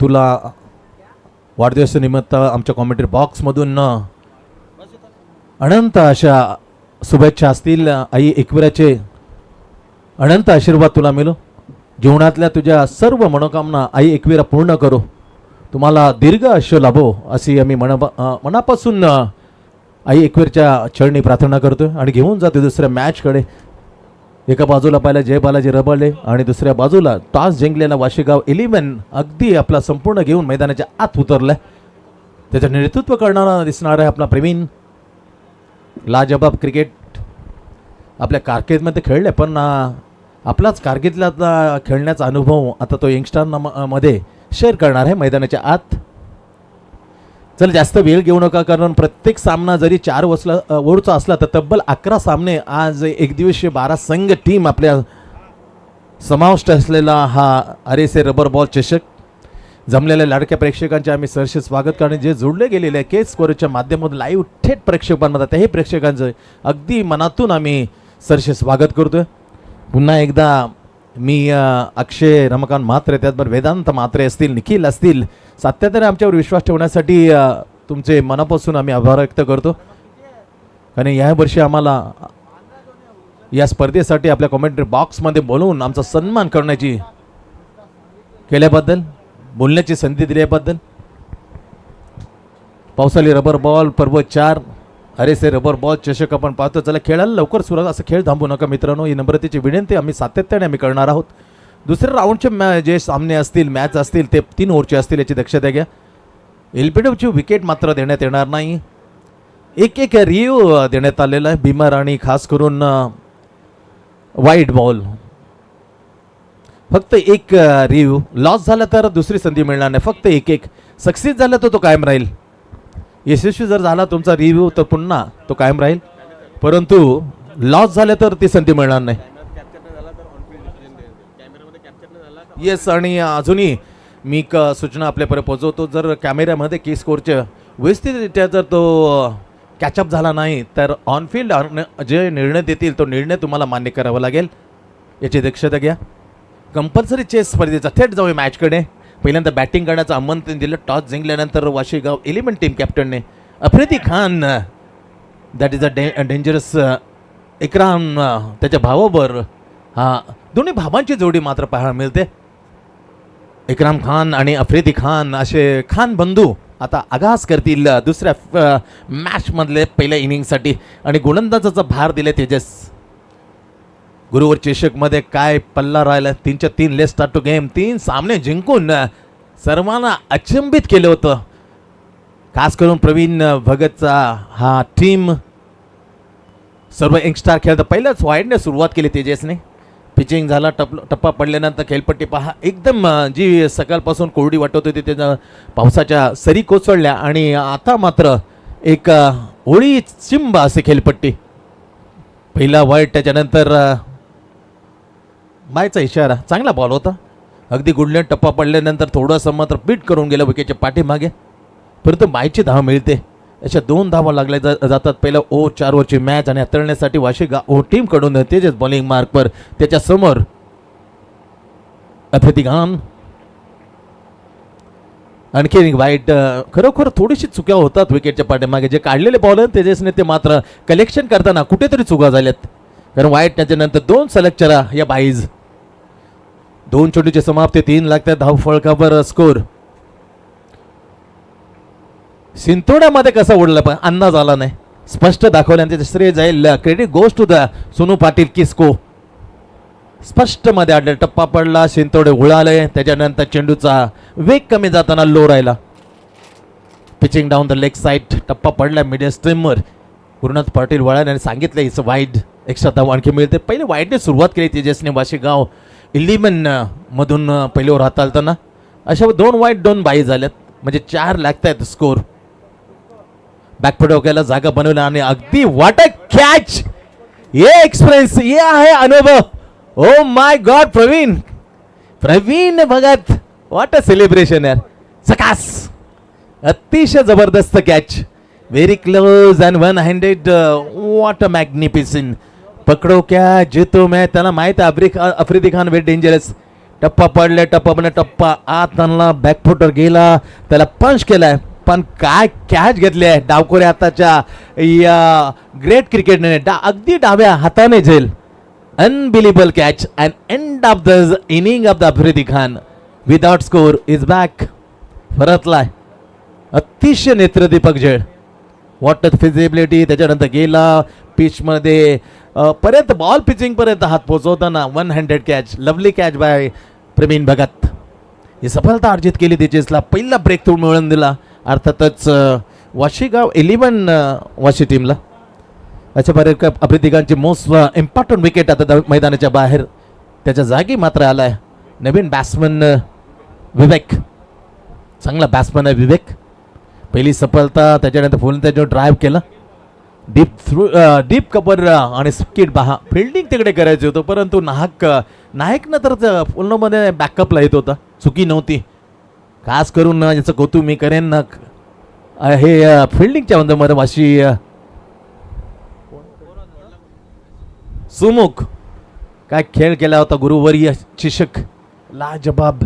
तुला वाढदिवसानिमित्त आमच्या कॉमेंट्री बॉक्समधून अनंत अशा शुभेच्छा असतील. आई एकविराचे अनंत आशीर्वाद तुला मिळो. जीवनातल्या तुझ्या सर्व मनोकामना आई एकविरा पूर्ण करो. तुम्हाला दीर्घ आयुष्य लाभो अशी आम्ही मनापासून आई एकवीरच्या चरणी प्रार्थना करतोय. आणि घेऊन जातो दुसऱ्या मॅचकडे. एका बाजूला पाहिलं जय बालाजी रबाळे आणि दुसऱ्या बाजूला टॉस जिंकलेला वाशीगाव 11 अगदी आपला संपूर्ण घेऊन मैदानाच्या आत उतरलाय. त्याचं नेतृत्व करणारा दिसणार आहे आपला प्रवीण. लाजबाब क्रिकेट आपल्या कारकिर्दीमध्ये खेळले, पण आपलाच कारकिर्दीतला खेळण्याचा अनुभव आता तो यंगस्टरना मध्ये शेअर करणार आहे मैदानाच्या आत. चल जास्त वेळ घेऊ नका, कारण प्रत्येक सामना जरी 4 ओव्हरचा असला तर तब्बल 11 सामने आज एकदिवसीय 12 संघ टीम आपल्या समाविष्ट असलेला हा RSA रबर बॉल चषक. जमलेल्या लाडक्या प्रेक्षकांचे आम्ही सहर्ष स्वागत करणे. जे जोडले गेलेले आहे के स्कोरच्या माध्यमातून लाईव्ह थेट प्रेक्षकांमध्ये त्याही प्रेक्षकांचं अगदी मनातून आम्ही सहर्ष स्वागत करतोय. पुन्हा एकदा मी अक्षय रमाकांत म्हात्रे, त्याचबरोबर वेदांत म्हात्रे असतील, निखिल असतील, सातत्याने आमच्यावर विश्वास ठेवण्यासाठी तुमचे मनापासून आम्ही आभार व्यक्त करतो. कारण या वर्षी आम्हाला या स्पर्धेसाठी आपल्या कॉमेंट्री बॉक्समध्ये बोलवून आमचा सन्मान करण्याची केल्याबद्दल, बोलण्याची संधी दिल्याबद्दल. पावसाळी रबर बॉल पर्व 4 RSA रबर बॉल चषक आपण पाहतो. चला खेळायला लवकर सुरुवात, असं खेळ थांबू नका मित्रांनो, ही नम्रतेची विनंती आम्ही सातत्याने आम्ही करणार आहोत. दुसऱ्या राऊंडचे जे सामने असतील, मॅच असतील, ते 3 ओव्हरचे असतील याची दक्षता घ्या. LPWची विकेट मात्र देण्यात येणार नाही. एक रिव्ह्यू देण्यात आलेला आहे बिमर आणि खास करून वाईट बॉल. फक्त एक रिव्ह्यू. लॉस झाला तर दुसरी संधी मिळणार नाही. फक्त एक सक्सेस झाला तर तो कायम राहील. यशस्वी जर झाला तुमचा रिव्ह्यू तर पुन्हा तो कायम राहील, परंतु लॉस झाले तर ती संधी मिळणार नाही. येस, आणि अजूनही मी एक सूचना आपल्यापर्यंत पोहोचवतो. जर कॅमेऱ्यामध्ये की स्कोरच्या व्यवस्थितरित्या जर तो कॅचअप झाला नाही तर ऑनफिल्ड जे निर्णय देतील तो निर्णय तुम्हाला मान्य करावा लागेल, याची दक्षता घ्या. कंपल्सरी चेस स्पर्धेचा थेट जाऊया मॅचकडे. पहिल्यांदा बॅटिंग करण्याचं आमंत्रण दिलं. टॉस जिंकल्यानंतर वाशीगाव 11 टीम कॅप्टनने Afridi Khan, that is a dangerous Ikram, त्याच्या भावाबरोबर हा दोन्ही भावांची जोडी मात्र पाहायला मिळते. इक्राम खान आणि आफ्रिदी खान असे खान बंधू आता आगास करतील दुसऱ्या मॅचमधले पहिल्या इनिंगसाठी. आणि गोलंदाजाचा भार दिले तेजस. गुरुवार चषकमध्ये काय पल्ला राहिला. 3च्या 3 लेट स्टार्ट टू गेम. 3 सामने जिंकून सर्वांना अचंबित केलं होतं. खास करून प्रवीण भगतचा हा टीम सर्व यंगस्टार खेळत पहिल्याच वाईडने सुरुवात केली तेजसने. पिचिंग झाला, टप्पा पडल्यानंतर खेळपट्टी पहा एकदम जी सकाळपासून कोरडी वाटत होती त्याच्या पावसाच्या सरी कोसळल्या आणि आता मात्र एक ओळी चिंब असे खेळपट्टी. पहिला वाईड, त्याच्यानंतर बायचा इशारा. चांगला बॉल होता, अगदी गुडले. टप्पा पडल्यानंतर थोडंसं मात्र बीट करून गेलं विकेटच्या पाठीमागे, परंतु बायची धाव मिळते. अशा 2 धावा लागल्या जातात. पहिला 4 ओव्हरची मॅच आणि हाताळण्यासाठी वाशीगाव टीमकडून तेजस बॉलिंग मार्कवर. त्याच्यासमोर आफ्रिदी खान. आणखी वाईट. खरोखर थोडीशी चुक्या होतात विकेटच्या पाठीमागे. जे काढलेले बॉलर तेजसने ते मात्र कलेक्शन करताना कुठेतरी चुका झाल्यात. कारण वाईट त्याच्यानंतर 2 सलग चरा या बाईज. 2 चेंडूची समाप्ती. 3 लागतात धाव फळकावर स्कोर. सिंतोड्यामध्ये कसा उडला पण अंदाज आला नाही. स्पष्ट दाखवल्यानंतर श्रेय जाईल. Credit goes to the Sonu Patil किस्को. स्पष्ट मध्ये आढळला. टप्पा पडला, सिंतोडे उडाले. त्याच्यानंतर चेंडूचा वेग कमी जाताना लो राहिला. Pitching down the leg side. टप्पा पडला मिडियम स्ट्रीमवर. गुरुनाथ पाटील वळाल्याने सांगितलं इट्स वाईड. एक्स्ट्रा धाव आणखी मिळते. पहिले वाईडने सुरुवात केली तेजसने वाशीगाव 11 मधून पहिले ओव्हर हाताळताना. अशा 2 वाईड 2 बाई झाल्यात, म्हणजे 4 लागत आहेत स्कोर. बॅकफुट वगैरेला जागा बनवला आणि अगदी वाट कॅच. ये एक्सपिरियन्स, ये आहे अनुभव. Oh my god, Praveen Bhagat, what a celebration यार. सकास, अतिशय जबरदस्त catch. Very close and 1 handed. What a magnificent. पकडो क्या जितो मैं. त्याला माहित आहे आफ्रिदी खान व्हेरी डेंजरस. टप्पा पडले, टप्पा आत आणला, बॅकफुटर गेला, त्याला पंच केलाय. पण काय कॅच घेतली आहे डावखोऱ्या आताच्या या ग्रेट क्रिकेटने. अगदी डाव्या हाताने झेल. Unbelievable catch and end of the inning of the Afridi Khan without score is back. परतलाय अतिशय नेत्रदीपक झेल. What feasibility. त्याच्यानंतर गेला पिचमध्ये पर्यंत, बॉल पिचिंग पर्यंत हात पोहोचवताना 1 handed catch. Lovely catch by Praveen Bhagat. ही सफलता अर्जित केली त्याचेसला. पहिला ब्रेक थ्रू मिळवून दिला अर्थातच वाशीगाव 11 वाशी टीमला. अशा बरेच आफ्रिदिकांची मोस्ट इम्पॉर्टंट विकेट आता मैदानाच्या बाहेर. त्याच्या जागी मात्र आलाय नवीन बॅट्समन विवेक. चांगला बॅट्समन आहे विवेक. पहिली सफलता. त्याच्यानंतर फुल त्याच्यावर ड्राईव्ह केला डीप कव्हर आणि स्किट बहा. फिल्डिंग तिकडे करायचं होतं परंतु नायकनं तर पूर्णमध्ये बॅकअपला येत होता. चुकी नव्हती. खास करून याचं कौतुक मी करेन ना हे फिल्डिंगच्या बंदमध्ये वाशी सुमुख काय खेळ केला होता गुरुवर्य शिक्षक. लाजबाब.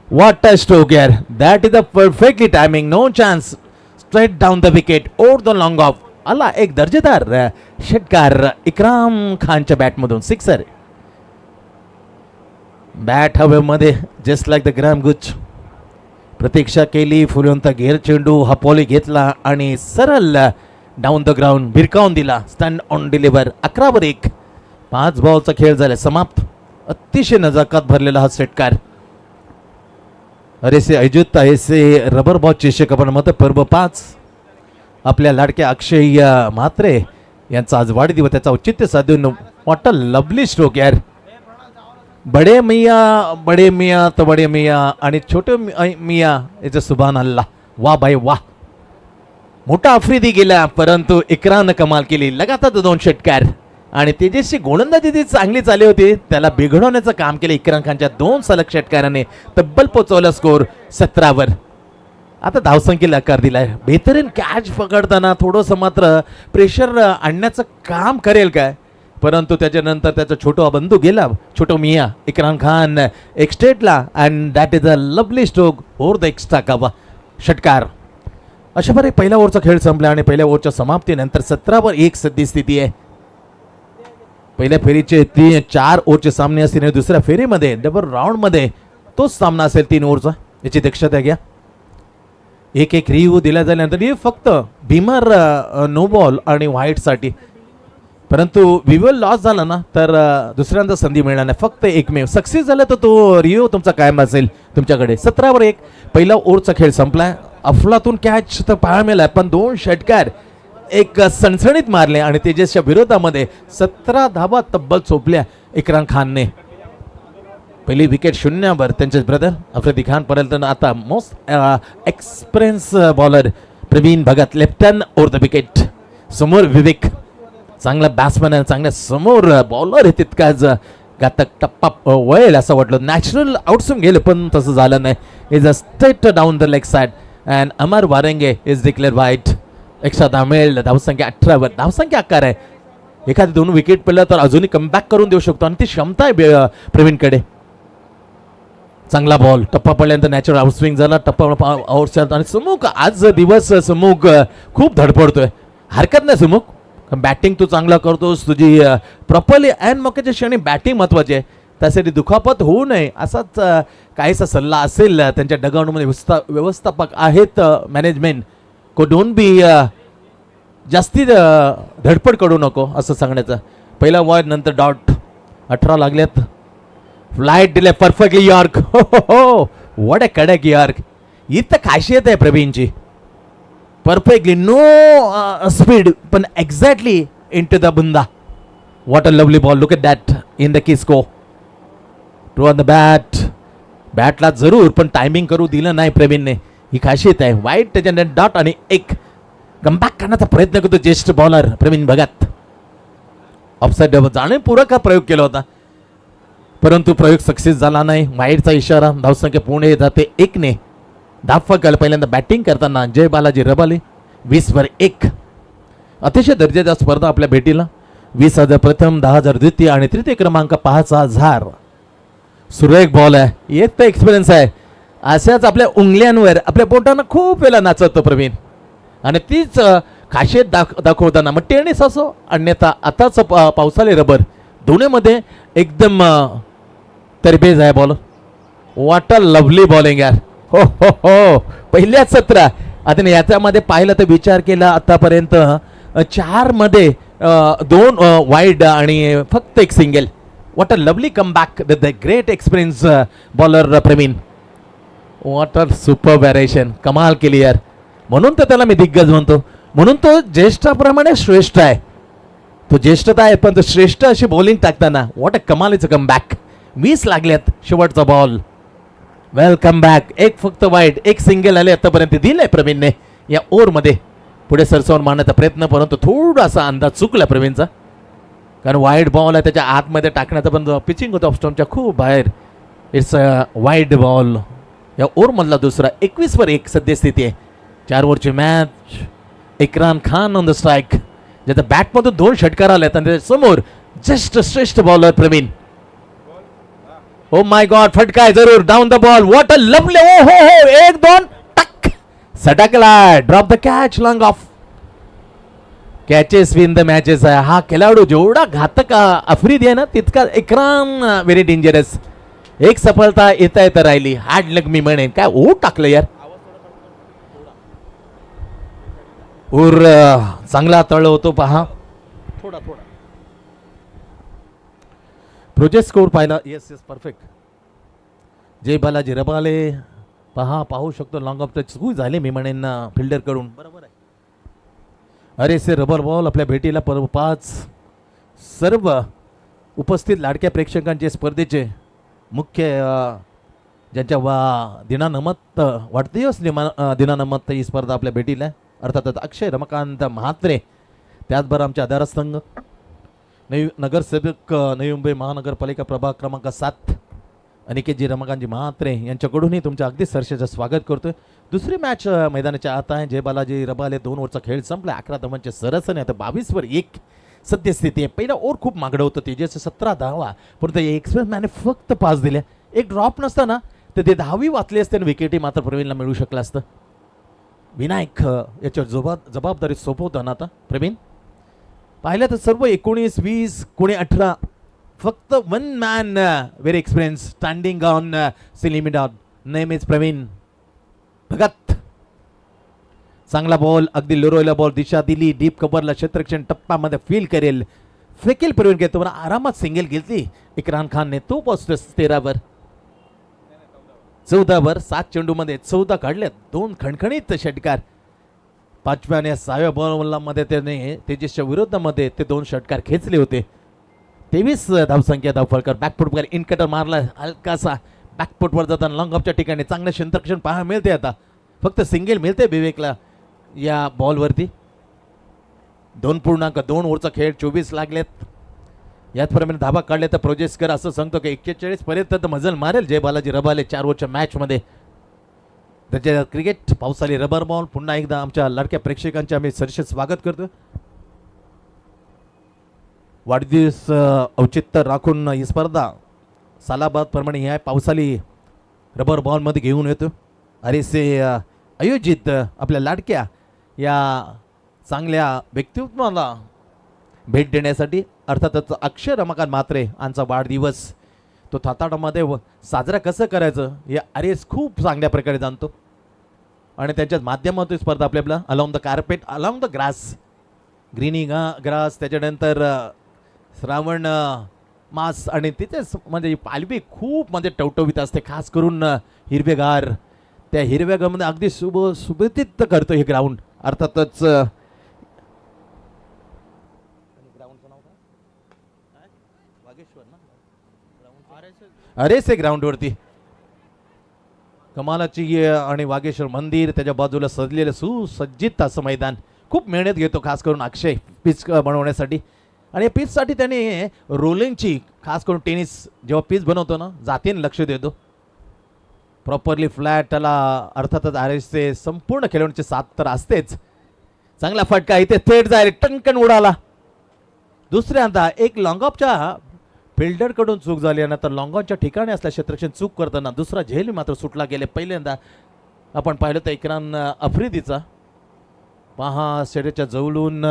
व्हॉट अ स्ट्रोक यार. That is a perfectly timing. No chance. Straight down the wicket over the long off. आला एक दर्जेदार षटकार इक्राम खानच्या बॅटमधून. सिक्सर. बॅट हवेमध्ये just like the Graham Gooch. प्रतीक्षा केली. फुलवंत घेर चेंडू हपोली घेतला आणि सरळ डाऊन द ग्राउंड भिरकावून दिला. Stand on deliver. 11-1. 5 बॉलचा खेळ झाला समाप्त. अतिशय नजाकत भरलेला हा षटकार. अरेसे अजुत ऐसे रबर बॉल चषक आपण मत पर्व 5. आपल्या लाडक्या अक्षय म्हात्रे यांचा आज वाढदिवस. त्याचा औचित्य साधून व्हॉट अ लवली स्ट्रोक यार. बडे मिया तो बडे मिया आणि छोटे मिया याचं सुभान अल्लाह. वा बाई वा. मोठा आफ्रिदी गेला परंतु इक्रानं कमाल केली. लगातार 2 षटकार आणि तेजस्वी गोलंदाजी जी चांगली चालली होती त्याला बिघडवण्याचं काम केलं इक्राम खानच्या 2 सलग षटकाराने. तब्बल पोचवला स्कोर 17वर. आता धावसंख्येला आकार दिलाय. बेहतरीन कॅच पकडताना थोडंसं मात्र प्रेशर आणण्याचं काम करेल काय परंतु त्याच्यानंतर त्याचा छोटा बंधू गेला. छोटो मिया इक्राम खान एक्स्टेटला and that is a lovely stroke over the extra cover. षटकार. अशा बरे पहिल्या ओव्हरचा खेळ संपला आणि पहिल्या ओव्हरच्या समाप्तीनंतर 17-1 सद्यस्थिती आहे. पहिल्या फेरीचे 4 ओव्हरचे सामने असतील आणि दुसऱ्या फेरीमध्ये डबल राऊंडमध्ये तोच सामना असेल 3 ओव्हरचा. याची दक्षता घ्या. एक रिव्ह्यू दिला झाल्यानंतर हे फक्त भीमर नो बॉल आणि व्हाईटसाठी. परंतु विवल लॉस झाला ना तर दुसऱ्यांदा संधी मिळणार नाही. फक्त एकमेव सक्सेस झाला तर तो रिव्ह्यू तुमचा कायम असेल तुमच्याकडे. 17-1 पहिला ओव्हरचा खेळ संपलाय. अफलातून कॅच तर पाहायला मिळाला पण 2 षटकार एक सणसणीत मारले आणि तेजसच्या विरोधामध्ये 17 धावा तब्बल चोपल्या इक्राम खानने. पहिली विकेट 0वर त्यांचे ब्रदर आफ्रिदी खान पर्यंत. आता most experience bowler Pravin Bhagat left hand over the wicket. समोर विवेक चांगला बॅट्समॅन आहे. चांगल्या समोर बॉलर आहे तितकाच घातक. टप्पा वळेल असं वाटलं. नॅचरल आउटस्विंग गेलं पण तसं झालं नाही. Is a straight down the leg side and Amar Warange is declare wide. Extra धाव मिळेल. धावसंख्या 18वर. धावसंख्या आकार आहे. एखादी 2 विकेट पडलं तर अजूनही कमबॅक करून देऊ शकतो आणि ती क्षमता आहे प्रवीणकडे. चांगला बॉल. टप्पा पडल्यानंतर नॅचरल आउटस्विंग झाला. टप्पा आउटसाइड आणि सुमुख आज दिवस सुमुख खूप धडपडतोय. हरकत नाही सुमुख. बॅटिंग तू चांगला करतोस. तुझी प्रॉपरली अँड मौक्याच्या क्षणी बॅटिंग महत्वाची आहे. त्यासाठी दुखापत होऊ नये असाच काहीसा सल्ला असेल त्यांच्या डगआउटमध्ये. व्यवस्थापक आहेत मॅनेजमेंट को डोंट बी जास्ती धडपड करू नको असं सांगण्याचं. पहिला बॉल नंतर डॉट. 18 लागल्यात. फ्लाईट दिले परफेक्टली यॉर्क. हो व्हॉट अ कडक यॉर्क. इथं खासियत आहे प्रवीणची. परफेक्टली नो स्पीड पण एक्झॅक्टली इनटू द बुंदा. What a lovely ball. Look at that in the किस्को. Two on the bat. बॅटला जरूर पण टायमिंग करू दिलं नाही प्रवीणने. ही खासियत आहे. वाईट त्याच्यानंतर डॉट आणि एक कमबॅक करण्याचा प्रयत्न करतो ज्येष्ठ बॉलर प्रवीण भगत. ऑफसाईड जाणीवपूर्वक हा प्रयोग केला होता परंतु प्रयोग सक्सेस झाला नाही. वाईटचा इशारा. धावसंख्या पुणे जाते 1ने. धाफकल पहिल्यांदा बॅटिंग करताना जय बालाजी रबाले. 20-1. अतिशय दर्जाची स्पर्धा आपल्या भेटीला. 20,000 प्रथम, 10,000 द्वितीय आणि तृतीय क्रमांक 5,000. सुरेख बॉल आहे, एक तर एक्सपिरियन्स आहे. अशाच आपल्या उंगल्यांवर आपल्या बोटांना खूप वेळा नाचवतो प्रवीण, आणि तीच खासियत दाखवताना मग टेनिस असो अन्यथा आताच पावसाळे रबर दोन्हीमध्ये एकदम तरबेज आहे ball. What a lovely bowling यार. हो हो हो, पहिल्याच सत्र आता याच्यामध्ये पाहिलं तर विचार केला आतापर्यंत 4 मध्ये 2 वाईड आणि फक्त एक single. What a lovely come back the great experience bowler Pravin. What a super variation, कमाल केली यार. म्हणून तर त्याला मी दिग्गज म्हणतो, म्हणून तो ज्येष्ठाप्रमाणे श्रेष्ठ आहे. तो ज्येष्ठता आहे पण तो श्रेष्ठ अशी बॉलिंग टाकताना व्हॉट अ कमालीचं कम बॅक. 20 लागल्यात शेवटचा बॉल. Welcome back. एक फक्त वाईड, एक सिंगल आले आतापर्यंत दिलंय प्रवीणने या ओव्हरमध्ये. पुढे सरसवून मारण्याचा प्रयत्न, परंतु थोडासा अंदाज चुकला प्रवीणचा, कारण वाईड बॉल आहे त्याच्या आतमध्ये टाकण्याचा पण पिचिंग होतं ऑफस्टॉमच्या खूप बाहेर. It's a wide ball. या ओव्हरमधला दुसरा. 21-1 सद्यस्थिती आहे. 4 ओव्हरची match. Ikram Khan on the strike, ज्याचा बॅटमधून 2 षटकार आलेत आणि त्याच्या समोर जस्ट श्रेष्ठ bowler Praveen. Oh my god, फटका आहे जरूर. Down the ball. What a lovely. ओ हो हो, 1-2 टक सटकला. Drop the catch, long off. Catches win the matches आहे. हा खेळाडू जेवढा घातक आफ्रिदी आहे ना, तितका इक्राम व्हेरी डेंजरस. एक सफलता येता येता राहिली. हार्ड लक मी म्हणेन. काय ओ टाकलं यार. उर चांगला तळ होतो पहा. थोडा प्रोजेक्ट स्कोर पाहिला. Yes yes, perfect. Jai Balaji Rabale पाहू शकतो. लॉंग ऑफ टच झाले मी म्हणेन फिल्डर कडून. बरोबर आहे. अरे से रबर बॉल आपल्या भेटीला 5 सर्व उपस्थित लाडक्या प्रेक्षकांचे स्पर्धेचे मुख्य ज्यांच्या दिनानिमित्त वाढदिवस दिनानिमित्त ही स्पर्धा आपल्या भेटीला आहे. अर्थातच अक्षय रमाकांत म्हात्रे, त्याचबरोबर आमचे आधारस्तंभ नगरसेवक नवी मुंबई महानगरपालिका प्रभाग क्रमांक 7 अनिकेतजी रमाकांतजी म्हात्रे यांच्याकडूनही तुमच्या अगदी सरसेचं स्वागत करतोय. दुसरी मॅच मैदानाच्या आत आहे. जय बालाजी रबाले 2 ओव्हरचा खेळ संपला. 11 धावांचे सरसने आता 22-1 सद्यस्थिती आहे. पहिला ओव्हर खूप मागडं होतं तेजस 17 धावा, परंतु एक्सप्रेस मॅने फक्त 5 दिल्या. एक ड्रॉप नसताना तर ते 10वी वाचले असते आणि विकेटी मात्र प्रवीणला मिळू शकलं असतं. विनायक याच्यावर जबाबदारी सोपवताना आता प्रवीण पाहिलं तर सर्व 19, 20, कोणी 18, फक्त 1 man very experience standing on सिलिमिडॉट नेहमीच प्रवीण भगत. चांगला बॉल, अगदी लोरोयला बॉल दिशा दिली. डीप कव्हरला क्षेत्ररक्षण टप्प्यामध्ये फील करेल. फेकेल प्रवीण घेतो, आरामात सिंगल घेतली इक्राम खानने. तो पोहोचतो 13 14 7 चेंडूमध्ये 14 काढल्यात. 2 खणखणीत षटकार. 5व्या आणि 6व्या बॉलमध्ये त्याने तेजसच्या विरोधामध्ये ते 2 षटकार खेचले होते. 23 धावसंख्या धावफळकर. बॅकफुटवर इनकटर मारला हलकासा. बॅकफुटवर जाताना लॉंग ऑफच्या ठिकाणी चांगलं क्षेत्ररक्षण पाहायला मिळते. आता फक्त सिंगल मिळते विवेकला या बॉलवरती. 2.2 ओव्हरचा खेळ 24 लागलेत. याचप्रमाणे धाबा काढले तर प्रोजेस्कर असं सांगतो की 41 पर्यंत तर मजल मारेल जय बालाजी रबाले 4 ओव्हरच्या मॅचमध्ये. त्याच्या क्रिकेट पावसाळी रबर बॉल. पुन्हा एकदा आमच्या लाडक्या प्रेक्षकांचे आम्ही सरसे स्वागत करतो. वाढदिवस औचित्य राखून ही स्पर्धा सालाबाद प्रमाणे ही आहे. पावसाळी रबर बॉलमध्ये घेऊन येतो. अरेसे आयोजित आपल्या लाडक्या या चांगल्या व्यक्तित्वाला भेट देण्यासाठी अर्थातच अक्षय रमाकांत म्हात्रे यांचा वाढदिवस तो थाटाटामध्ये साजरा कसं करायचं हे आरेस खूप चांगल्या प्रकारे जाणतो. आणि त्यांच्याच माध्यमातून स्पर्धा आपल्याला along the carpet, along the grass, greeny grass, त्याच्यानंतर श्रावण मास आणि तिथेच म्हणजे पालवी खूप म्हणजे टवटवीत असते. खास करून हिरवेगार, त्या हिरव्यागारमध्ये अगदी सुबोधित करतो हे ग्राउंड. अर्थातच अरेसे ग्राउंडवरती कमालाची आणि वागेश्वर मंदिर त्याच्या बाजूला सजलेलं सुसज्जित असं मैदान. खूप मेहनत घेतो खास करून अक्षय पिच बनवण्यासाठी. आणि या पिचसाठी त्याने रोलिंगची खास करून टेनिस जेव्हा पिच बनवतो ना जातीने लक्ष देतो. प्रॉपरली फ्लॅट त्याला अर्थातच आरेसचे संपूर्ण खेळवण्याची साथ तर असतेच. चांगला फटका इथे थेट जाईल, टनकन उडाला. दुसऱ्यांदा एक लॉंग ऑफच्या फिल्डरकडून चूक झाली आणि आता लॉंगॉनच्या ठिकाणी असल्या क्षेत्ररक्षण चूक करताना दुसरा झेल मात्र सुटला गेले. पहिल्यांदा आपण पाहिलं तर इक्राम आफ्रिदीचा पहा स्टेडियमच्या जवळून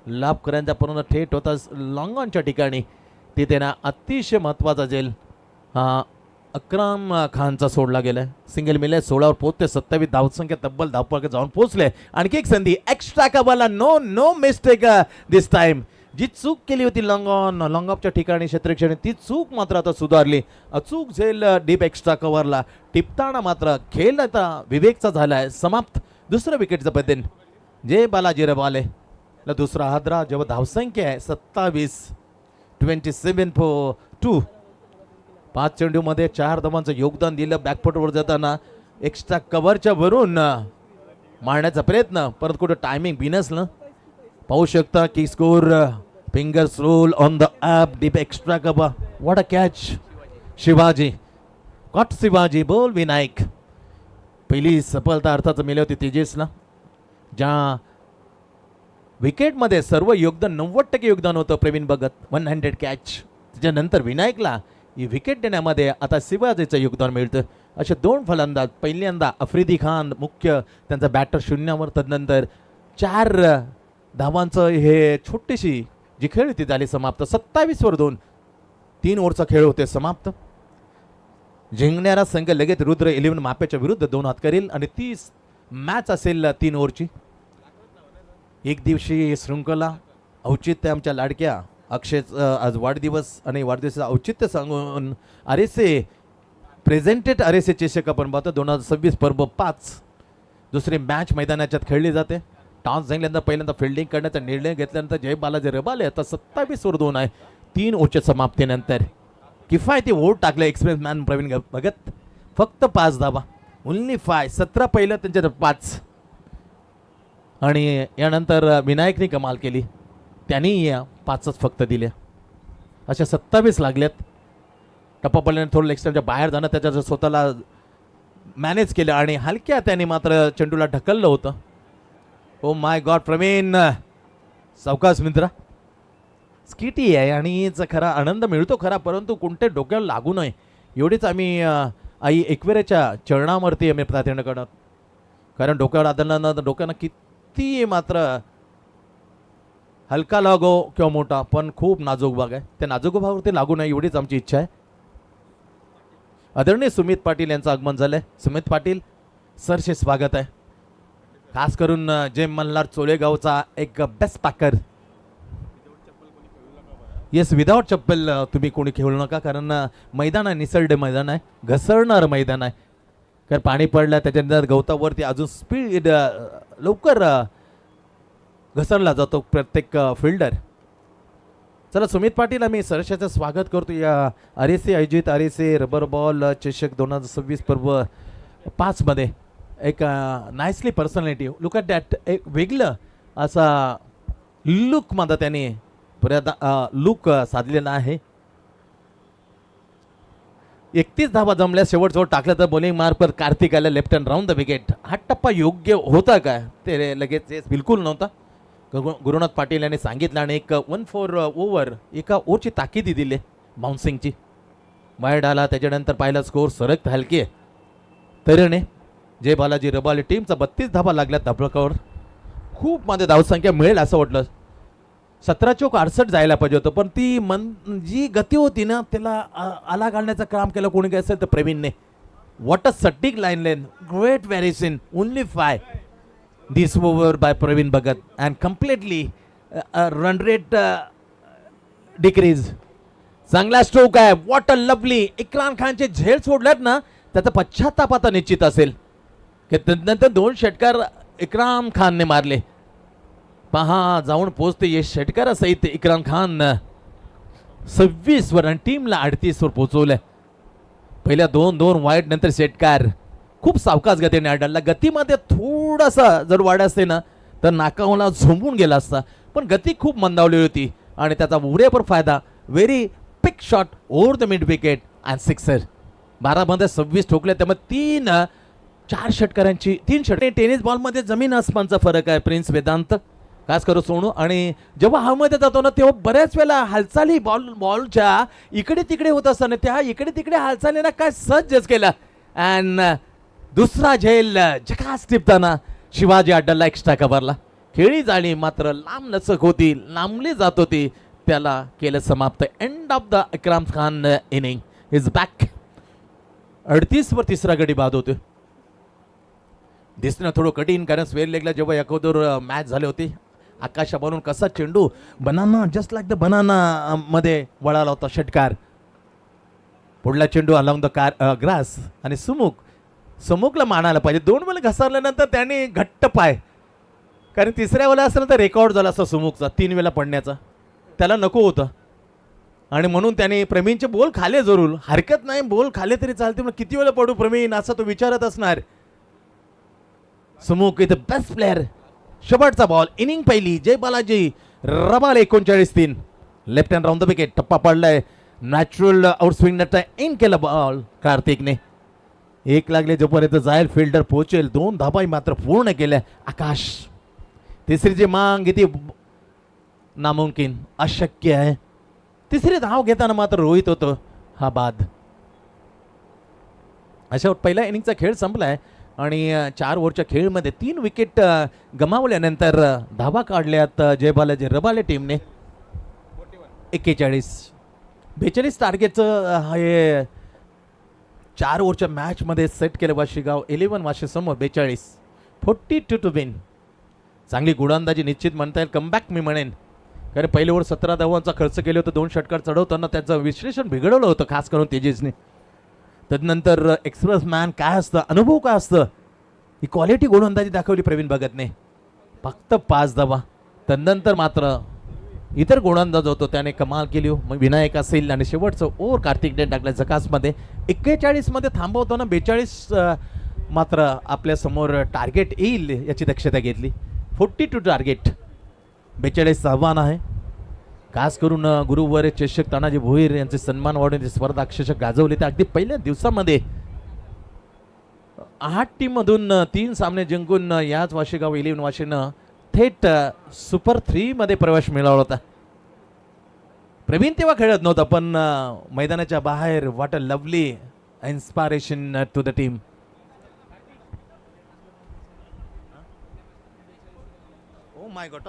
लाभ करायचा पूर्ण थेट होता लॉंगॉनच्या ठिकाणी. तिथे ना अतिशय महत्त्वाचा झेल हा अकराम खानचा सोडला गेलाय. सिंगल मिले 16वर पोहोचते. 27 धावसंख्या तब्बल धावपळ जाऊन पोहोचले. आणखी एक संधी एक्स्ट्रा कबला. नो मिस्टेक दिस टाइम. जी चूक केली होती लॉंगॉपच्या ठिकाणी क्षेत्ररक्षण ती चूक मात्र आता सुधारली. अचूक झेल डीप एक्स्ट्रा कव्हरला टिपताना मात्र खेळ आता विवेकचा झालाय समाप्त. दुसरं विकेटचं पतन जे बालाजी रबाले दुसरा हादरा. जेव्हा धावसंख्या आहे 27-2 5 चेंडूमध्ये 4 धावांचं योगदान दिलं. बॅकफुटवर जाताना एक्स्ट्रा कव्हरच्या वरून मारण्याचा प्रयत्न परंतु कुठं टायमिंग बिनसलं. पाहू शकता की score fingers roll on the app deep extra cover. What a catch. Shivaji got Shivaji बोल विनायक. पहिली सफलता अर्थात मिळली होती तेजसला. ज्या विकेटमध्ये सर्व योगदान 90% योगदान होतं प्रवीण भगत 100 कॅच. त्याच्यानंतर विनायकला ही विकेट देण्यामध्ये आता शिवाजीचं योगदान मिळतं. असे 2 फलंदाज. पहिल्यांदा आफ्रिदी खान मुख्य त्यांचा बॅटर शून्यावर. तदनंतर 4 धावांचं हे छोटीशी जी खेळ ती झाली समाप्त. 27-2 3 ओव्हरचा खेळ होते समाप्त. जिंकणारा संघ लगेच रुद्र 11 मापेच्या विरुद्ध 2 हात करेल आणि 30 मॅच असेल 3 ओव्हरची. एक दिवशी शृंखला औचित्य आमच्या लाडक्या अक्षय आज वाढदिवस आणि वाढदिवसाचं औचित्य सांगून आरएसए प्रेझेंटेड आरएसए चषक आपण पाहतो 2026 पर्व 5 दुसरी मॅच मैदानाच्यात खेळली जाते. टॉस जिंकल्यानंतर पहिल्यांदा फिल्डिंग करण्याचा निर्णय घेतल्यानंतर जय बालाजी रबाले आता 27-2 आहे 3 ओव्हरच्या समाप्तीनंतर. किफायती वोट टाकले एक्सपिरियन्स मॅन प्रवीण भगत. फक्त 5 धावा ओन्ली 5. 17 पहिलं त्यांच्यात 5 आणि यानंतर विनायकने कमाल केली. त्यांनी 5च फक्त दिल्या. अशा 27 लागल्यात. टप्पा पडल्याने थोडं एक्स्ट्राच्या बाहेर जाणं त्याच्या स्वतःला मॅनेज केलं आणि हलक्या त्याने मात्र चेंडूला ढकललं होतं. ओ माय गॉड प्रवीण सावकाश मित्रा. स्किटी आहे आणि याचा खरा आनंद मिळतो खरा परंतु कोणत्या डोक्याला लागू नये एवढीच आम्ही आई एकविराच्या चरणावरती आम्ही प्रार्थना करणार. कारण डोक्यावर आदळणं डोक्यानं किती मात्र हलका लागो किंवा मोठा पण खूप नाजूक भाग आहे. त्या नाजूक भागावरती लागू नये एवढीच आमची इच्छा आहे. आदरणीय सुमित पाटील यांचं आगमन झालंय. सुमित पाटील सरचे स्वागत आहे. खास करून जय मल्हार चोलेगावचा एक बेस्ट पॅकर. येस विदाउट चप्पल तुम्ही कोणी खेळू नका कारण मैदान आहे निसरडे मैदान आहे घसरणार मैदान आहे. कारण पाणी पडलं त्याच्यानंतर गवतावरती अजून स्पीड लवकर घसरला जातो प्रत्येक फिल्डर. चला सुमित पाटील आम्ही सरशाचं स्वागत करतो या आरएसए आयोजित आरएसए रबर बॉल चषक 2026 पर्व 5 मध्ये. एक nicely personality look at that. एक वेगळं असा लुक मध्ये त्याने लुक साधलेला आहे. 31 धावा जमल्या शेवटजवळ टाकलं तर बॉलिंग मार्क पर कार्तिक आला left hand round the wicket. हा टप्पा योग्य होता का ते लगेच बिलकुल नव्हता. गुरुनाथ पाटील यांनी सांगितलं आणि एक 1-4 ओव्हर एका ओव्हरची ताकीदी दिली बाउन्सिंगची. वाईड आला त्याच्यानंतर पाहिला स्कोर सरक हलकी तऱ्हेने जय बालाजी रबाले टीमचा 32 धावा लागल्या धापळकावर. खूप मध्ये धावसंख्या मिळेल असं वाटलं. 17-68 जायला पाहिजे होतं पण ती जी गती होती ना त्याला आला घालण्याचं काम केलं कोणी काय असेल तर प्रवीणने. व्हॉट अ सटीक line length great variation only 5 this over by Praveen Bhagat and completely run rate decrease. चांगला स्ट्रोक आहे. What a lovely. इक्राम खानचे झेल सोडल्यात ना त्याचा पश्चाताप आता निश्चित असेल की त्यानंतर 2 षटकार इक्राम खानने मारले. पहा जाऊन पोहोचते यश षटकार सहित इक्राम खान 26 वर आणि टीमला 38 वर पोहोचवलंय. पहिल्या 2 वाईट नंतर षटकार. खूप सावकाश गतीने आढळला. गतीमध्ये थोडासा जर वाढ असते ना तर नाकावला झोंबून गेला असता पण गती खूप मंदावली होती आणि त्याचा उरेपर फायदा. Very pick shot over the mid wicket and sixer. 12 मध्ये 26 ठोकले त्यामुळे 3 षटकारांची 3 षटके. टेनिस बॉलमध्ये जमीन आसमानचा फरक आहे प्रिन्स वेदांत. खास करून सोनू. आणि जेव्हा हवेमध्ये जातो ना तेव्हा बऱ्याच वेळेला हालचाली बॉलच्या इकडे तिकडे होत असताना त्या इकडे तिकडे हालचालीना काय सज्जच केला. अँड दुसरा झेल झकास टिपताना शिवाजी अड्डाला एक्स्ट्रा कव्हरला. खेळी जाळी मात्र लांब लचक होती, लांबली जात होती, त्याला केलं समाप्त. End of the Ikram Khan inning is back. 38 वर तिसरा गडी बाद होतोय. दिसणं थोडं कठीण कारण स्वेअर लेगला जेव्हा एकोदर मॅच झाले होते आकाशावरून कसा चेंडू banana just like the banana मध्ये वळाला होता षटकार. पुढला चेंडू अलॉंग द ग्रास आणि सुमुखला मानायला पाहिजे. 2 वेळा घसरल्यानंतर त्याने घट्ट पाय, कारण तिसऱ्या वेळेला असं तर रेकॉर्ड झाला असता सुमुखचा 3 वेळा पडण्याचा, त्याला नको होतं. आणि म्हणून त्याने प्रवीणचे बॉल खाले जरूर, हरकत नाही बॉल खाले तरी चालते, मग किती वेळा पडू प्रवीण असं तो विचारत असणार. सुमुख इथं बेस्ट प्लेअर. शेवटचा बॉल इनिंग पहिली Jai Balaji Rabale 39-3 left hand round the wicket. टप्पा पडलाय. नॅचरल आउटस्विंग इन केलं बॉल कार्तिकने. 1 लागले जोपर्यंत जाईल फिल्डर पोहोचेल. 2 धाबाई मात्र पूर्ण केल्या. आकाश तिसरीची मांग इथे नामुमकिन अशक्य आहे. तिसरी धाव घेताना मात्र रोहित होतं हा बाद. अशा पहिल्या इनिंगचा खेळ संपलाय आणि 4 ओव्हरच्या खेळमध्ये 3 विकेट गमावल्यानंतर धावा काढल्यात जय बालाजी रबाले टीमने. 41-42 टार्गेटचं हे 4 ओव्हरच्या मॅचमध्ये सेट केलं वाशीगाव 11 वाशी समोर. 42 टू विन. चांगली गोलंदाजी निश्चित म्हणता येईल. कमबॅक मी म्हणेन, कारण पहिले ओव्हर 17 धावांचा खर्च केले होते. 2 षटकार चढवताना त्याचं विश्लेषण बिघडवलं होतं खास करून तेजसने. त्यानंतर एक्सप्रेस मॅन काय असतं, अनुभव काय असतं, ही क्वालिटी गोलंदाजी दाखवली प्रवीण भगतने. फक्त 5 धावा. त्यानंतर मात्र इतर गोलंदाज होतो त्याने कमाल केली. मग विनायक असेल आणि शेवटचं ओव्हर कार्तिकने टाकलं जकासमध्ये. 41 मध्ये थांबवताना 42 मात्र आपल्या समोर टार्गेट येईल याची दक्षता घेतली. 42 टार्गेट. 42 आव्हान आहे. खास करून गुरुवार चषक तानाजी भोईर यांचे सन्मान वाढवून स्पर्धा अक्षरशः गाजवली. ते अगदी पहिल्या दिवसामध्ये 8 टीममधून 3 सामने जिंकून याच वाशीगाव 11 वाशीनं थेट सुपर 3 मध्ये प्रवेश मिळवला होता. प्रवीण तेव्हा खेळत नव्हता, पण मैदानाच्या बाहेर what a lovely inspiration to the team. Oh my god.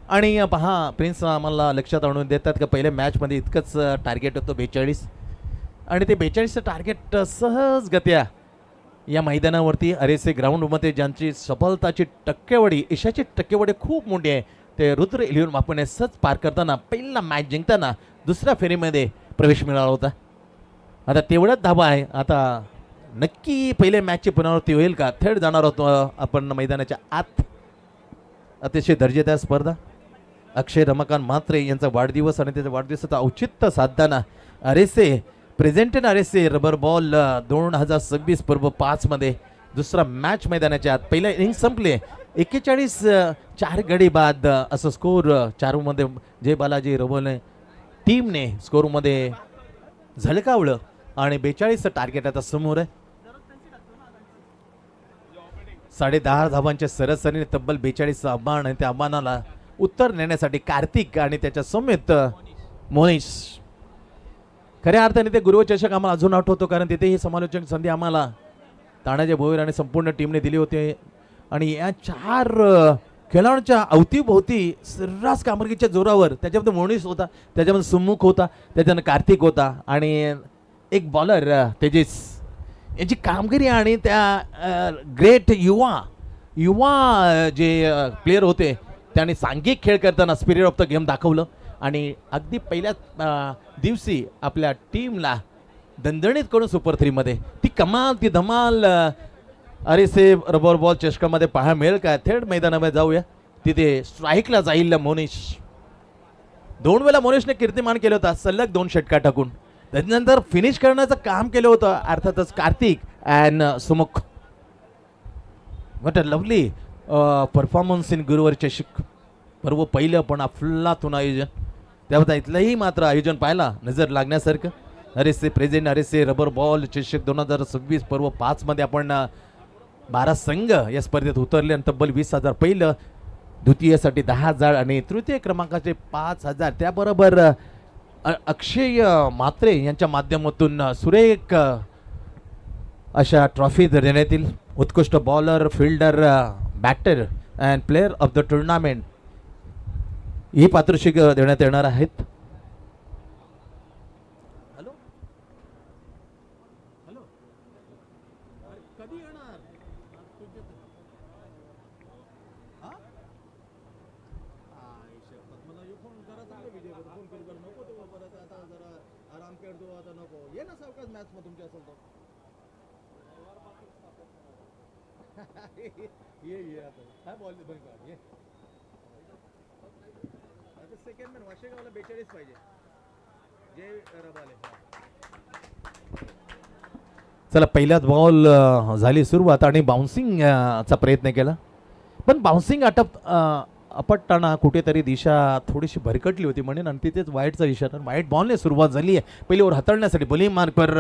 आणि पहा प्रिन्स आम्हाला लक्षात आणून देतात का पहिल्या मॅचमध्ये इतकंच टार्गेट होतं 42 आणि ते 42चं टार्गेट सहजगत्या या मैदानावरती अरेसे ग्राउंडमध्ये ज्यांची सफलताची टक्केवारी यशाची टक्केवारी खूप मोठी आहे ते रुद्र 11 वापरणे सहज पार करताना पहिला मॅच जिंकताना दुसऱ्या फेरीमध्ये प्रवेश मिळाला होता. आता तेवढ्याच धाबा आहे. आता नक्की पहिल्या मॅचची पुनरावृत्ती होईल का, थेट जाणार होतो आपण मैदानाच्या आत. अतिशय दर्जेदार स्पर्धा. अक्षय रमाकांत म्हात्रे यांचा वाढदिवस आणि त्याच्या वाढदिवसाचं औचित्य साधताना अरेसे प्रेझेंटेड अरेसे रबर बॉल 2026 पर्व 5 मध्ये दुसरा मॅच मैदानाच्या आत. पहिल्या इनिंग संपले. 41 4 गडी बाद असं स्कोर 4 मध्ये जय बालाजी रबोने टीमने स्कोरमध्ये झळकावलं आणि 42चं टार्गेट आता समोर आहे. 10.5 धावांच्या सरासरीने तब्बल 42चं आव्हान आणि त्या आव्हानाला उत्तर नेण्यासाठी कार्तिक आणि त्याच्या समेत मोनिश. खऱ्या अर्थाने ते गुरुवर चषक आम्हाला अजून आठवतो कारण तिथे ही समालोचन संधी आम्हाला तानाजी भोईर आणि संपूर्ण टीमने दिली होती. आणि या 4 खेळाडूंच्या अवतीभोवती सर्रास कामगिरीच्या जोरावर त्याच्यामध्ये मोनिश होता, त्याच्यामध्ये सुमुख होता, त्याच्यानं कार्तिक होता आणि एक बॉलर तेजस यांची कामगिरी आणि त्या ग्रेट युवा जे प्लेयर होते त्यांनी सांघिक खेळ करताना स्पिरिट ऑफ द गेम दाखवलं आणि अगदी पहिल्या दिवशी आपल्या टीमला दणदणीत करून सुपर 3 मध्ये ती कमाल ती धमाल अरेसे रबर बॉल चषकामध्ये पाहायला मिळेल का. थेट मैदानामध्ये जाऊया. तिथे स्ट्राईकला जाईल मोनिश. 2 वेळा मोनिशने कीर्तिमान केलं होता सलग 2 षटकार टाकून. त्यानंतर फिनिश करण्याचं काम केलं होतं अर्थातच Kartik and Sumukh. What a lovely performance in गुरुवार चषक पर्व पहिलं पण अफलातून आयोजन. त्याबद्दल इथलंही मात्र आयोजन पाहायला नजर लागण्यासारखं. अरेसे प्रेझेंट अरेसे रबर बॉल चषक 2026 पर्व 5 मध्ये आपण 12 संघ या स्पर्धेत उतरले आणि तब्बल 20,000 पहिलं द्वितीयसाठी 10,000 आणि तृतीय क्रमांकाचे 5,000. त्याबरोबर अक्षय म्हात्रे यांच्या माध्यमातून सुरेख अशा ट्रॉफी देण्यात येईल. उत्कृष्ट bowler, fielder, batter and player of the tournament ही पारितोषिक देण्यात येणार आहेत. चला, पहिल्याच बॉल झाली सुरुवात आणि बाउन्सिंग चा प्रयत्न केला, पण बाउन्सिंग आपटताना कुठेतरी दिशा थोडीशी भरकटली होती म्हणेन आणि तिथेच वाईटचा इशारा. वाईट बॉलने सुरुवात झाली आहे. पहिली ओव्हर हाताळण्यासाठी बॉलिंग मार्कवर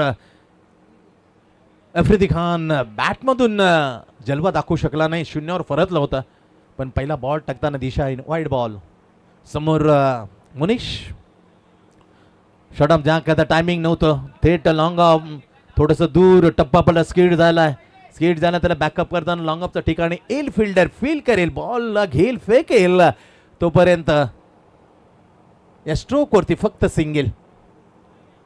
आफ्रिदी खान बॅटमधून जलवा दाखवू शकला नाही, 0वर परतला होता. पण पहिला बॉल टाकताना दिशा वाईट बॉल. समोर मुनीश शॉट ऑफ ज्या करता टायमिंग नव्हतं, थेट लॉंग ऑफ थोडंसं दूर टप्पा पडला, स्किड झालाय. स्किड झाला त्याला बॅकअप करताना लॉंग ऑफच्या ठिकाणी येईल फिल्डर, फील करेल, बॉल घेईल, फेकेल. तोपर्यंत या स्ट्रोक वरती फक्त सिंगल.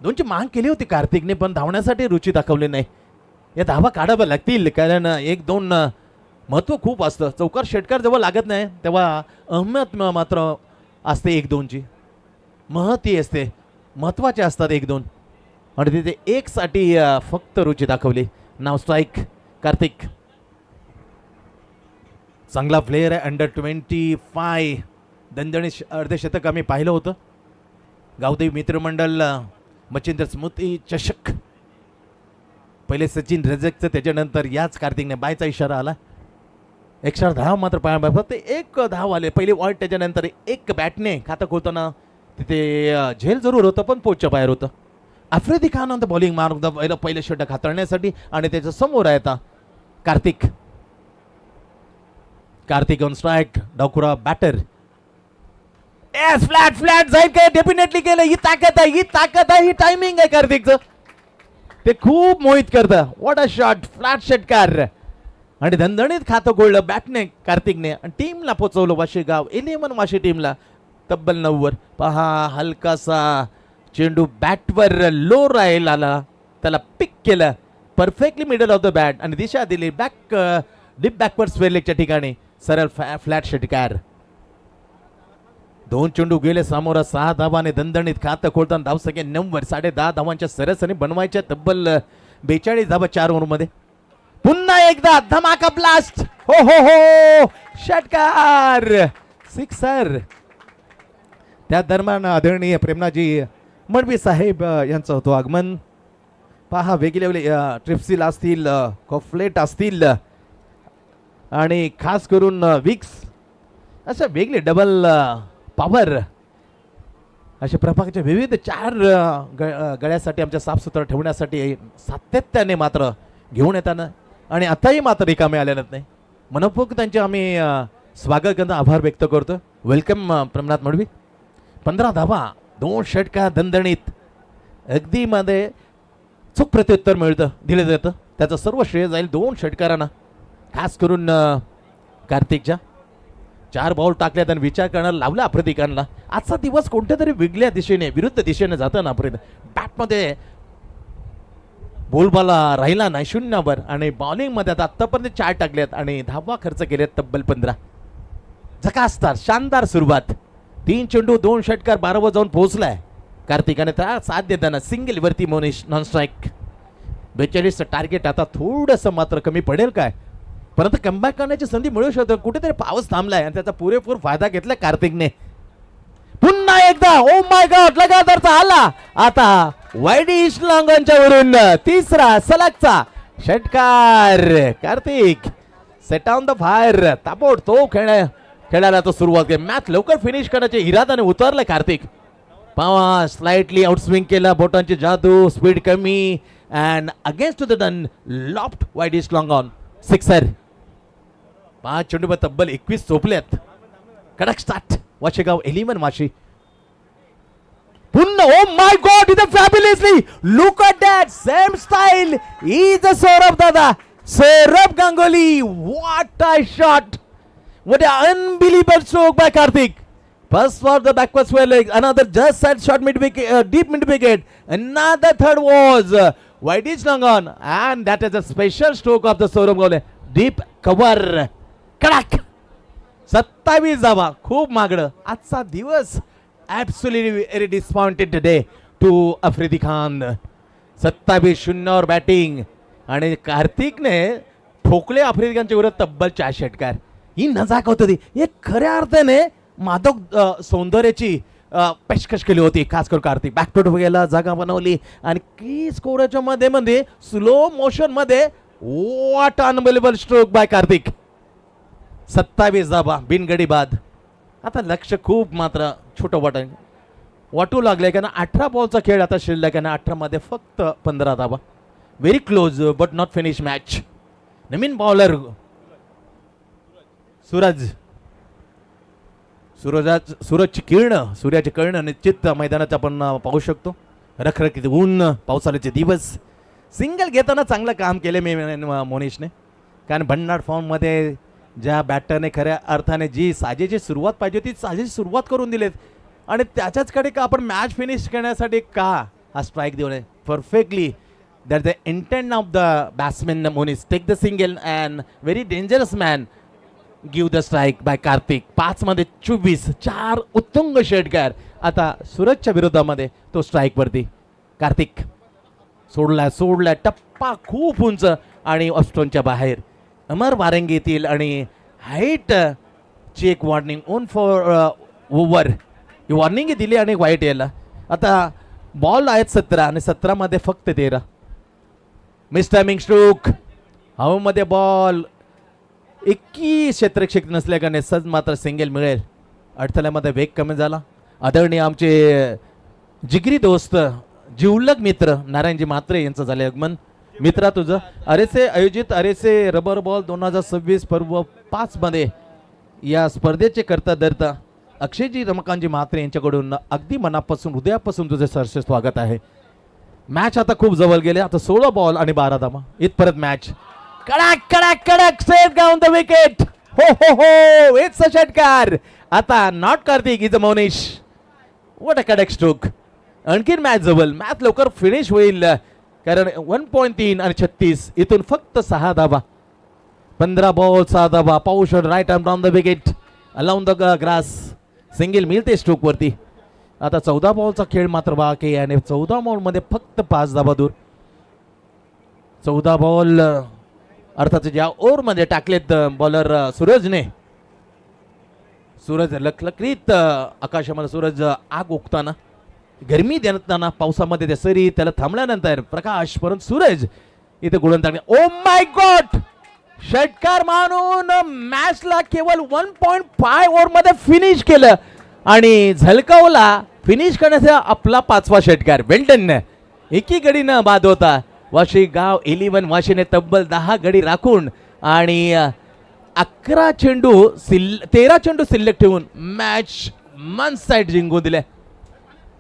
2ची माग केली होती कार्तिकने, पण धावण्यासाठी रुची दाखवली नाही. या धावा काढाव्या लागतील, कारण 1-2 महत्व खूप असतं. चौकार षटकार जेव्हा लागत नाही तेव्हा अहमियत मात्र असते 1-2ची, महती असते, महत्वाचे असतात 1-2. आणि तिथे 1 साठी फक्त रुची दाखवली. नाव स्ट्राईक कार्तिक. चांगला प्लेअर आहे, अंडर 25. दणदणी अर्धशतक आम्ही पाहिलं होतं. गावदेवी मित्रमंडळ मच्छिंद्र स्मृती चषक पहिले सचिन रजकचं, त्याच्यानंतर याच कार्तिकने बायचा इशारा आला. 110 मात्र पाया, फक्त 1 धाव आले. पहिले वॉइड, त्याच्यानंतर 1 बॅटने खातं खोताना तिथे झेल जरूर होतं, पण पोचच्या बाहेर होतं. आफ्रिदी खान नंतर बॉलिंग मार्ग पहिलं षटक हाताळण्यासाठी आणि त्याच्या समोर आहे आता कार्तिक. कार्तिक ऑन स्ट्राईक, डावखुरा बॅटर. फ्लॅट फ्लॅट जाईल काय? डेफिनेटली केलं. ही ताकद आहे, ही ताकद आहे, ही टायमिंग आहे कार्तिकचं. ते खूप मोहित करतं. व्हॉट अ शॉट, फ्लॅट षटकार आणि धणधणीत खातं गोळलं बॅटने कार्तिकने आणि टीमला पोचवलं. वाशी गाव 11 वाशी टीमला तब्बल 9 पहा. हलकासा चेंडू बॅटवर लो राहील आला, त्याला पिक केलं perfectly middle of the bat आणि दिशा दिली बॅक डीप बॅकवर्ड स्क्वेअर ठिकाणी. सरळ फ्लॅट षटकार. 2 चेंडू गेले समोर. 6 धावाने दणदणीत खातं खोलताना धावसंख्या 9 10.5 धावांच्या सरसने बनवायच्या तब्बल 42 धावा 4 ओव्हरमध्ये. पुन्हा एकदा धमाका ब्लास्ट. हो हो हो, षटकार, सिक्सर. त्या दरम्यान आदरणीय प्रेमनाजी मडवी साहेब यांचं होतं आगमन. पहा, वेगवेगळे ट्रिप्सिल असतील, कॉफ्लेट असतील आणि खास करून विक्स, अशा वेगळे डबल पॉवर अशा प्रभागाच्या विविध 4 गळ्यासाठी आमच्या साफसुथरं ठेवण्यासाठी सातत्याने मात्र घेऊन येताना आणि आताही मात्र रिकामे आलेले नाही. मनपूर्वक त्यांचे आम्ही स्वागत करतो, आभार व्यक्त करतो. वेलकम प्रमनाथ मडवी. 15 धावा, 2 षटकार दणदणीत. अगदी मध्ये चूक प्रत्युत्तर मिळतं, दिलं जातं. त्याचं सर्व श्रेय जाईल 2 षटकारांना, खास करून कार्तिकच्या. 4 बॉल टाकल्यात आणि विचार करण्याला लावला आफ्रिदिकांना. आजचा दिवस कोणत्या तरी वेगळ्या दिशेने, विरुद्ध दिशेने जातं ना आफ्रिदी. बॅटमध्ये बोलबाला राहिला नाही, 0वर आणि बॉलिंगमध्ये आता आत्तापर्यंत 4 टाकल्यात आणि धावा खर्च केलेत तब्बल 15. झकासदार, शानदार सुरुवात. 3 चेंडू 2 षटकार 12 वर जाऊन पोहोचलाय कार्तिकाने. त्या साथ देताना सिंगल वरती मोनिश नॉन स्ट्राईक. 42 टार्गेट. आता थोडंसं मात्र कमी पडेल काय, परंतु कमबॅक करण्याची संधी मिळू शकते. कुठेतरी पाऊस थांबलाय आणि त्याचा पुरेपूर फायदा घेतला कार्तिकने. पुन्हा एकदा ओ माय गॉड, लगातारचा आला. आता वाईडिश लॉंगॉनच्या वरून 3रा सलगचा षटकार. Kartik set on the fire. ताबडतोब खेळायला तो सुरुवात केली. मॅच लवकर फिनिश करण्याच्या इराद्याने उतरला कार्तिक. पावा स्लाइटली आउटस्विंग केला, बोटांची जादू, स्पीड कमी and against the done loft widish long-on. Sixer. 5 चेंडू तब्बल 21 चोपल्यात. कडक स्टार्ट वाशेगाव 11 वाशी. पुन्हा oh my god is fabulously look at that same style is Saurabh दादा. Saurabh Ganguly what a shot. What an unbelievable stroke by Karthik. First for the backward square leg, another just side shot mid wicket, deep mid wicket. Another third was wide is long on, and that is a special stroke of the Saurabh Gaule. Deep cover. Kadak. 27 धावा. खूप मागडं. आजचा दिवस absolutely very disappointed today to Afridi Khan. 27 शून्यावर batting आणि कार्तिकने ठोकले आफ्रिदी खानच्या विरोधात तब्बल 4 षटकार. ही नजाकत होती. एक खऱ्या अर्थाने मादक सौंदर्याची पेशकश केली होती खास करून कार्तिक. बॅकफूट गेला, जागा बनवली आणि की स्कोरच्या मध्ये मध्ये स्लो मोशन मध्ये what unbelievable stroke bye Kartik. 27 धावा बिनगडी बाद. आता लक्ष खूप मात्र छोटं वाटू लागलंय कारण 18 बॉलचा खेळ आता शिल्लक आहे. 18 मध्ये फक्त 15 धावा. Very close but not finish match. नवीन बॉलर सूरजची किरण, सूर्याची किरण निश्चित मैदानात आपण पाहू शकतो. रखरखीत ऊन, पावसाळ्याचे दिवस. सिंगल घेताना चांगलं काम केले मी मोनिशने कारण भन्नाट फॉर्ममध्ये ज्या बॅटरने खऱ्या अर्थाने जी साजेची सुरुवात पाहिजे ती साजेची सुरुवात करून दिलेत आणि त्याच्याचकडे का आपण मॅच फिनिश करण्यासाठी का हा स्ट्राईक देऊ नये. Perfectly that the intent of the batsman Monish take the single and very dangerous man give the strike by Kartik. 5 मध्ये 24 4 उत्तुंग षटकार. आता सूरजच्या विरोधामध्ये तो स्ट्राईक वरती. कार्तिक सोडला टप्पा खूप उंच आणि ऑस्ट्रोनच्या बाहेर. अमर वारंगी येतील आणि हाईट ची एक warning on for over he warning दिली आणि वाईट यायला. आता बॉल आहेत 17 आणि 17 मध्ये फक्त 13. Miss timing stroke. हवेमध्ये बॉल 21 क्षेत्रक्षेत्र नसल्या कारणे सहज मात्र सिंगल मिळेल. अडथळ्यामध्ये वेग कमी झाला. आदरणीय आमचे जिगरी दोस्त जिवलग मित्र नारायणजी म्हात्रे यांचं झाले आगमन. मित्रा तुझं अरेसे आयोजित अरेसे रबर बॉल 2026 पर्व 5 मध्ये या स्पर्धेचे करता धरता अक्षयजी रमाकांतजी म्हात्रे यांच्याकडून अगदी मनापासून हृदयापासून तुझे सरसे स्वागत आहे. मॅच आता खूप जवळ गेले. आता 16 बॉल आणि 12 धावा इथपर्यंत मॅच. कडक कडक कडक सेट डाऊन द विकेट. हो हो हो इट्स अ षटकार. आता not Kartik is a Monish. What a कडक स्ट्रोक. आणखीन मॅच जवळ. मॅच लवकर फिनिश होईल कारण 1.3 आणि 36 इथून फक्त 6 धावा. 15 बॉल 6 धावा. पाऊस right arm down the wicket along the grass. Single मिळते स्ट्रोक वरती. आता 14 बॉलचा खेळ मात्र बाकी आणि 14 बॉल मध्ये फक्त 5 धावा दूर. 14 बॉल अर्थात ज्या ओव्हर मध्ये टाकलेत बॉलर सूरजने. सूरज लखलखीत आकाशामध्ये सूरज आग ओकताना गरमी देताना पावसामध्ये त्या सरी त्याला थांबल्यानंतर प्रकाश परंतु सूरज इथे गुळण टाकणे. ओ माय गॉड. षटकार मानून मॅचला केवळ 1.5 ओव्हर मध्ये फिनिश केलं आणि झलकावला फिनिश करण्याचा आपला 5वा षटकार. वेल्डन एकी गडीनं बाद होता. वाशी गाव 11 वाशीने तब्बल 10 गडी राखून आणि 13 चेंडू शिल्लक ठेवून मॅच मन साइड जिंकून दिले.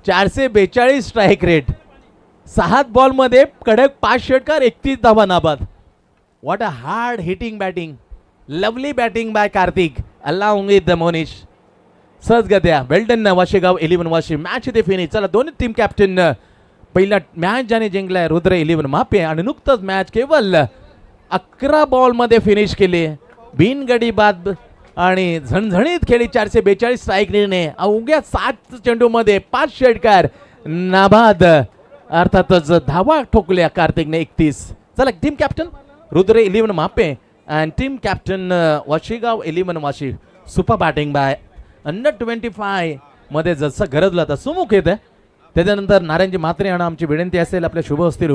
442 स्ट्राईक रेट. 6 बॉल मध्ये कडक 5 षटकार 31 धावा नाबाद. What a hard hitting batting. Lovely batting by Kartik along with the Monish. सहज गत्या वेल्डन वाशेगाव 11 वाशी मॅच इथे फिनिश. चला दोन्ही टीम कॅप्टन पहिला मॅच ज्याने जिंकलाय रुद्र 11 मापे आणि नुकतंच मॅच केवळ 11 बॉल मध्ये फिनिश केले बिनगडी बाद आणि झणझणीत खेळी. 442 स्ट्राईक निर्णय. अवघ्या 7 चेंडू मध्ये 5 षटकार नाबाद. अर्थातच धावा ठोकल्या कार्तिकने 31. चला टीम कॅप्टन रुद्र 11 मापे and team captain Washigaon 11 Washi. Super batting by under 25 मध्ये जसं गरजलं आता सुमुख येते. त्याच्यानंतर नारायणजी म्हात्रे यांना आमची विनंती असेल आपल्या शुभ हस्ते